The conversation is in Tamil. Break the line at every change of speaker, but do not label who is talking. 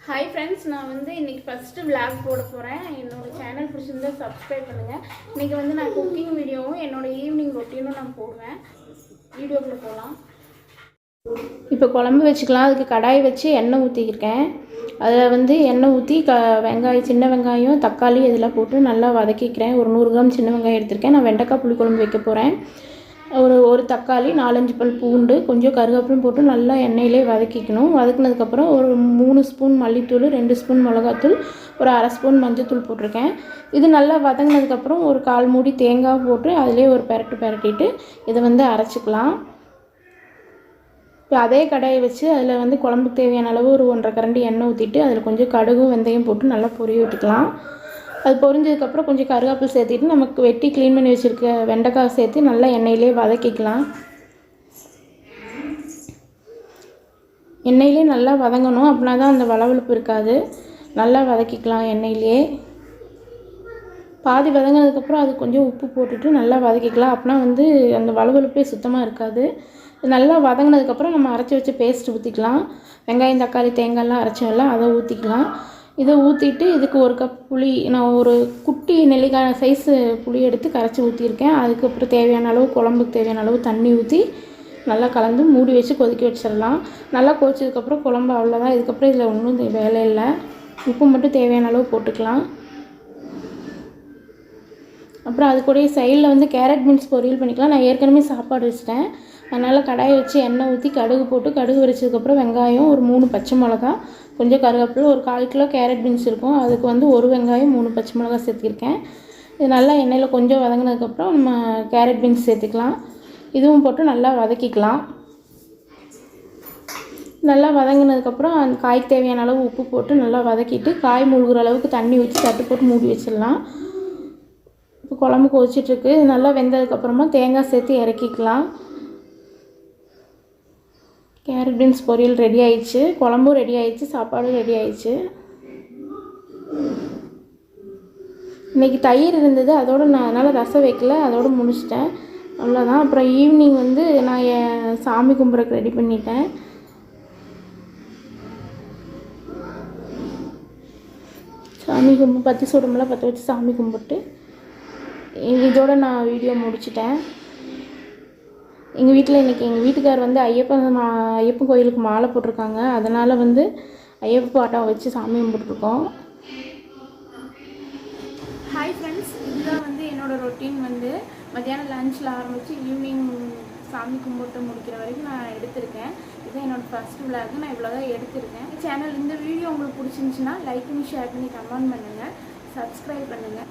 ஹாய் ஃப்ரெண்ட்ஸ், நான் வந்து இன்றைக்கி ஃபஸ்ட்டு விளாக் போட போகிறேன். என்னோடய சேனல் பிடிச்சிருந்தா சப்ஸ்கிரைப் பண்ணுங்கள். இன்றைக்கி வந்து நான் குக்கிங் வீடியோவும் என்னோடய ஈவினிங் ரொட்டீனும் நான் போடுவேன். வீடியோக்குள்ளே போகலாம். இப்போ குழம்பு வச்சுக்கலாம். அதுக்கு கடாய் வச்சு எண்ணெய் ஊற்றிக்கிருக்கேன். அதில் வந்து எண்ணெய் ஊற்றி வெங்காயம், சின்ன வெங்காயம், தக்காளி இதெல்லாம் போட்டு நல்லா வதக்கிக்கிறேன். ஒரு 100 கிராம் சின்ன வெங்காயம் எடுத்திருக்கேன். நான் வெண்டைக்காய் புளிக்குழம்பு வைக்க போகிறேன். ஒரு தக்காளி, 4-5 பல் பூண்டு, கொஞ்சம் கருவேப்பிலையும் போட்டு நல்லா எண்ணெயிலே வதக்கிக்கணும். வதக்கினதுக்கப்புறம் ஒரு 3 ஸ்பூன் மல்லித்தூள், 2 ஸ்பூன் மிளகாத்தூள், ஒரு அரை ஸ்பூன் மஞ்சத்தூள் போட்டிருக்கேன். இது நல்லா வதங்கினதுக்கப்புறம் ஒரு 1/4 மூடி தேங்காய் போட்டு அதிலே ஒரு பெரட்டிட்டு இதை வந்து அரைச்சிக்கலாம். இப்போ அதே கடாயை வச்சு அதில் வந்து குழம்புக்கு தேவையான அளவு ஒரு 1.5 கரண்டி எண்ணெய் ஊற்றிட்டு அதில் கொஞ்சம் கடுகும் வெந்தயம் போட்டு நல்லா பொரிய விட்டுக்கலாம். அது பொரிஞ்சதுக்கப்புறம் கொஞ்சம் கருவேப்பிலை சேர்த்திட்டு நமக்கு வெட்டி க்ளீன் பண்ணி வச்சுருக்க வெண்டைக்காய் சேர்த்து நல்லா எண்ணெயிலே வதக்கிக்கலாம். எண்ணெயிலே நல்லா வதங்கணும், அப்படின்னா தான் அந்த வளவளப்பு இருக்காது. நல்லா வதக்கிக்கலாம் எண்ணெயிலே. பாதி வதங்கினதுக்கப்புறம் அது கொஞ்சம் உப்பு போட்டுட்டு நல்லா வதக்கிக்கலாம். அப்படின்னா வந்து அந்த வளவளப்பே சுத்தமாக இருக்காது. நல்லா வதங்கினதுக்கப்புறம் நம்ம அரைச்சி வச்ச பேஸ்ட் ஊற்றிக்கலாம். வெங்காயம், தக்காளி, தேங்காயெல்லாம் அரைச்சோம்ல, அதை ஊற்றிக்கலாம். இதை ஊற்றிட்டு இதுக்கு 1 கப் புளி, நான் ஒரு குட்டி நெல்லிக்காய் சைஸு புளி எடுத்து கரைச்சி ஊற்றிருக்கேன். அதுக்கப்புறம் தேவையான அளவு, குழம்புக்கு தேவையான அளவு தண்ணி ஊற்றி நல்லா கலந்து மூடி வச்சு கொதிக்க வச்சிடலாம். நல்லா கொதிச்சதுக்கப்புறம் குழம்பு அவ்வளோதான். இதுக்கப்புறம் இதில் ஒன்றும் வேலை இல்லை. உப்பு மட்டும் தேவையான அளவு போட்டுக்கலாம். அப்புறம் அது கூடயே சைடில் வந்து கேரட் பீன்ஸ் பொரியல் பண்ணிக்கலாம். நான் ஏற்கனவே சாப்பாடு வச்சிட்டேன். அதனால் கடாயை வச்சு எண்ணெய் ஊற்றி கடுகு போட்டு, கடுகு வெடிச்சதுக்கப்புறம் வெங்காயம், ஒரு 3 பச்சை மிளகா, கொஞ்சம் கருவேப்பிலை, ஒரு 1/4 கிலோ கேரட் பீன்ஸ் இருக்கும். அதுக்கு வந்து 1 வெங்காயம், 3 பச்சை மிளகா சேர்த்திருக்கேன். இது நல்லா எண்ணெயில் கொஞ்சம் வதங்கினதுக்கப்புறம் நம்ம கேரட் பீன்ஸ் சேர்த்துக்கலாம். இதுவும் போட்டு நல்லா வதக்கிக்கலாம். நல்லா வதங்கினதுக்கப்புறம் அந்த காய்க்கு தேவையான அளவு உப்பு போட்டு நல்லா வதக்கிட்டு காய் மூழ்கிற அளவுக்கு தண்ணி ஊற்றி தட்டு போட்டு மூடி வச்சிடலாம். இப்போ குழம்பு கொதிச்சிட்ருக்கு. நல்லா வெந்ததுக்கப்புறமா தேங்காய் சேர்த்து இறக்கிக்கலாம். கேரட் பீன்ஸ் பொரியல் ரெடி ஆயிடுச்சு, குழம்பும் ரெடி ஆயிடுச்சு, சாப்பாடும் ரெடி ஆயிடுச்சு. இன்றைக்கி தயிர் இருந்தது, அதோடு நான் அதனால் ரசம் வைக்கல, அதோடு முடிச்சிட்டேன். அவ்வளோதான். அப்புறம் ஈவினிங் வந்து நான் என் சாமி கும்பிட்றதுக்கு ரெடி பண்ணிட்டேன். சாமி பற்றி சுடமெல்லாம் பற்ற வச்சு சாமி கும்பிட்டு இதோடு நான் வீடியோ முடிச்சிட்டேன். எங்கள் வீட்டில் இன்றைக்கி எங்கள் வீட்டுக்கார் வந்து ஐயப்பன் கோயிலுக்கு மாலை போட்டிருக்காங்க. அதனால் வந்து ஐயப்ப பாட்டம் வச்சு சாமி கும்பிட்ருக்கோம். ஹாய் ஃப்ரெண்ட்ஸ், இதுதான் வந்து என்னோடய ரொட்டீன். வந்து மத்தியானம் லஞ்சில் ஆரம்பித்து ஈவினிங் சாமி கும்பிட்டு முடிக்கிற வரைக்கும் நான் எடுத்திருக்கேன். இதுதான் என்னோடய ஃபஸ்ட் விளாக். நான் இவ்வளோ தான் எடுத்திருக்கேன். சேனல் இந்த வீடியோ உங்களுக்கு பிடிச்சிருந்துச்சின்னா லைக் பண்ணி, ஷேர் பண்ணி, கமெண்ட் பண்ணுங்கள், சப்ஸ்கிரைப் பண்ணுங்கள்.